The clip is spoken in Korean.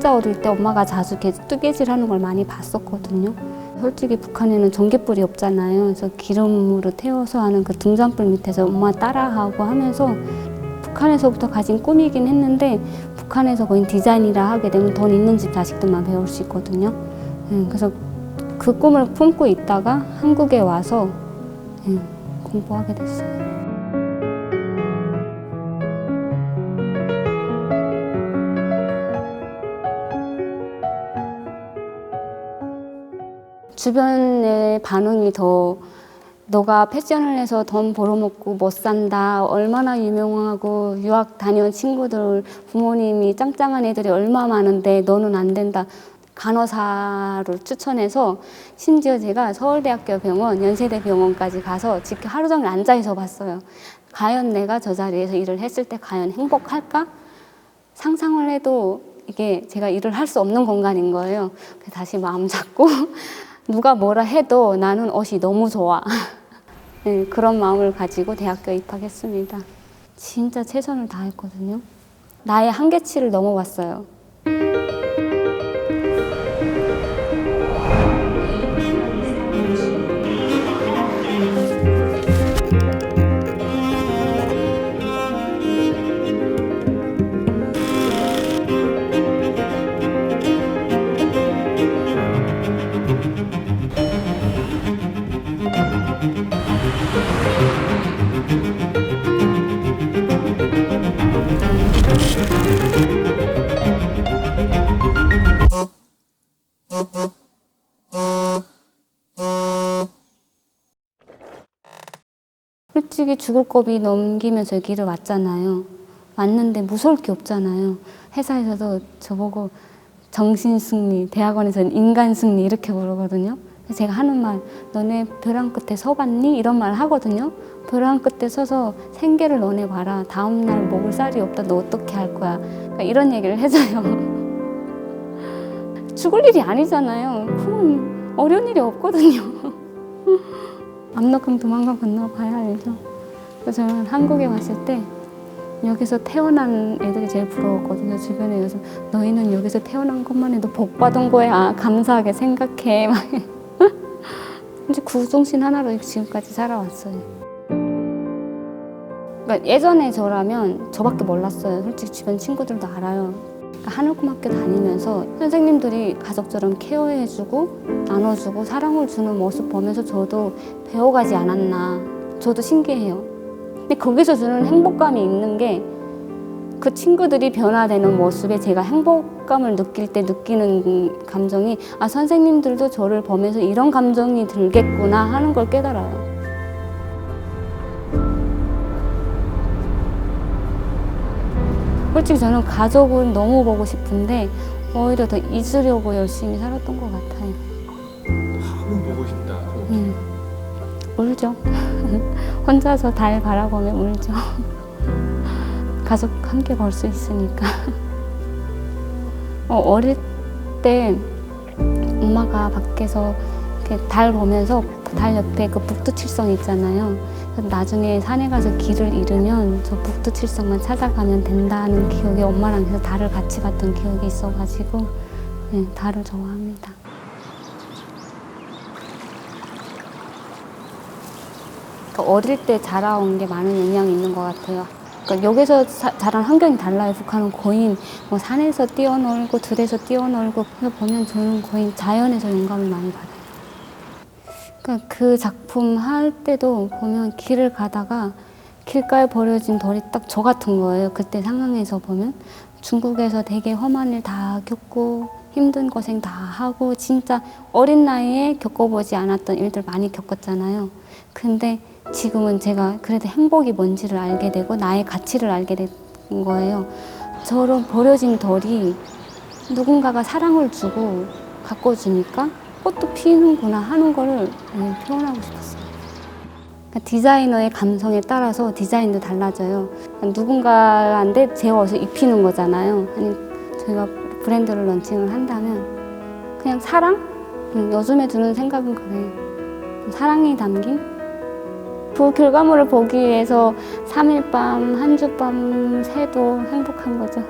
진짜 어릴 때 엄마가 자주 뜨개질 하는 걸 많이 봤었거든요. 솔직히 북한에는 전깃불이 없잖아요. 그래서 기름으로 태워서 하는 그 등잔불 밑에서 엄마 따라하고 하면서 북한에서부터 가진 꿈이긴 했는데 북한에서 거의 디자인이라 하게 되면 돈 있는 집 자식들만 배울 수 있거든요. 그래서 그 꿈을 품고 있다가 한국에 와서 공부하게 됐어요. 주변의 반응이 더 너가 패션을 해서 돈 벌어먹고 못 산다, 얼마나 유명하고 유학 다녀온 친구들 부모님이 짱짱한 애들이 얼마 많은데 너는 안 된다. 간호사를 추천해서 심지어 제가 서울대학교 병원, 연세대 병원까지 가서 지금 하루 종일 앉아있어 봤어요. 과연 내가 저 자리에서 일을 했을 때 과연 행복할까? 상상을 해도 이게 제가 일을 할 수 없는 공간인 거예요. 그래서 다시 마음 잡고 누가 뭐라 해도 나는 옷이 너무 좋아. 네, 그런 마음을 가지고 대학교에 입학했습니다. 진짜 최선을 다했거든요. 나의 한계치를 넘어왔어요. 솔직히 죽을 고비 넘기면서 여기를 왔잖아요. 왔는데 무서울 게 없잖아요. 회사에서도 저보고 정신승리, 대학원에서는 인간승리 이렇게 부르거든요. 그래서 제가 하는 말, 너네 벼랑 끝에 서봤니? 이런 말 하거든요. 벼랑 끝에 서서 생계를 너네 봐라. 다음날 먹을 쌀이 없다. 너 어떻게 할 거야? 그러니까 이런 얘기를 해줘요. 죽을 일이 아니잖아요. 어려운 일이 없거든요. 압록강 도망강 건너봐야 알죠. 그래서 저는 한국에 왔을 때 여기서 태어난 애들이 제일 부러웠거든요. 주변에. 그래서 너희는 여기서 태어난 것만 해도 복 받은 거야. 감사하게 생각해. 막 이제 구정신 하나로 지금까지 살아왔어요. 그러니까 예전에 저라면 저밖에 몰랐어요. 솔직히 주변 친구들도 알아요. 그러니까 하늘고등학교 다니면서 선생님들이 가족처럼 케어해주고 나눠주고 사랑을 주는 모습 보면서 저도 배워가지 않았나. 저도 신기해요. 근데 거기서 주는 행복감이 있는 게 그 친구들이 변화되는 모습에 제가 행복감을 느낄 때 느끼는 감정이 아 선생님들도 저를 보면서 이런 감정이 들겠구나 하는 걸 깨달아요. 솔직히 저는 가족은 너무 보고 싶은데 오히려 더 잊으려고 열심히 살았던 것 같아요. 밥은 보고 싶다. 울죠. 혼자서 달 바라보며 울죠. 가족 함께 볼 수 있으니까. 어릴 때 엄마가 밖에서 이렇게 달 보면서 달 옆에 그 북두칠성 있잖아요. 나중에 산에 가서 길을 잃으면 저 북두칠성만 찾아가면 된다는 기억에 엄마랑 그래서 달을 같이 봤던 기억이 있어가지고 네, 달을 좋아합니다. 그러니까 어릴 때 자라온 게 많은 영향이 있는 것 같아요. 그러니까 여기서 자란 환경이 달라요. 북한은 거의 뭐 산에서 뛰어놀고 들에서 뛰어놀고 그래서 보면 저는 거의 자연에서 영감을 많이 받아요. 그러니까 그 작품 할 때도 보면 길을 가다가 길가에 버려진 돌이 딱 저 같은 거예요. 그때 상황에서 보면 중국에서 되게 험한 일 다 겪고 힘든 고생 다 하고 진짜 어린 나이에 겪어보지 않았던 일들 많이 겪었잖아요. 근데 지금은 제가 그래도 행복이 뭔지를 알게 되고 나의 가치를 알게 된 거예요. 저런 버려진 돌이 누군가가 사랑을 주고 가꿔주니까 꽃도 피는구나 하는 거를 표현하고 싶었어요. 그러니까 디자이너의 감성에 따라서 디자인도 달라져요. 그러니까 누군가한테 제 옷을 입히는 거잖아요. 아니 저희가 브랜드를 런칭을 한다면 그냥 사랑? 요즘에 드는 생각은 그게 사랑이 담긴? 그 결과물을 보기 위해서 3일 밤, 한 주 밤 새도 행복한 거죠.